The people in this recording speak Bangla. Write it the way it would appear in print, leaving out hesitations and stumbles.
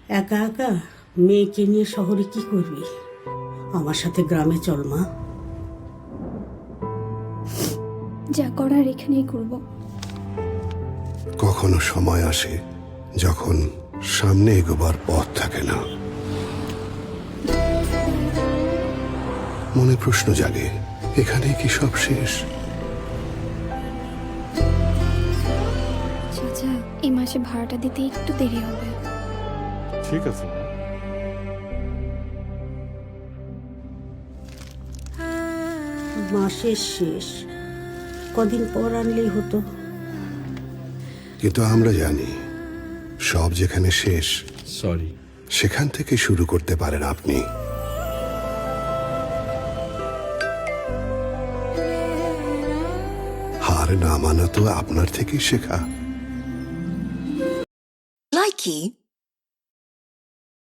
একা একা মেয়েকে নিয়ে শহরে কি করবি? আমার সাথে গ্রামে চল মা। যা করার এখানেই করব। কখনো সময় আসে যখন সামনে এগোবার পথ থাকে না, মনে প্রশ্ন জাগে, এখানে কি সব শেষ? চাচা, এই মাসে ভাড়াটা দিতে একটু দেরি হবে। ঠিক আছে। মাসের শেষ, কদিন পর আনলেই হতো। কিন্তু আমরা জানি সব যেখানে শেষ সরি। সেখান থেকে শুরু করতে পারেন আপনি। হার না মানা তো আপনার থেকেই শেখা। Likey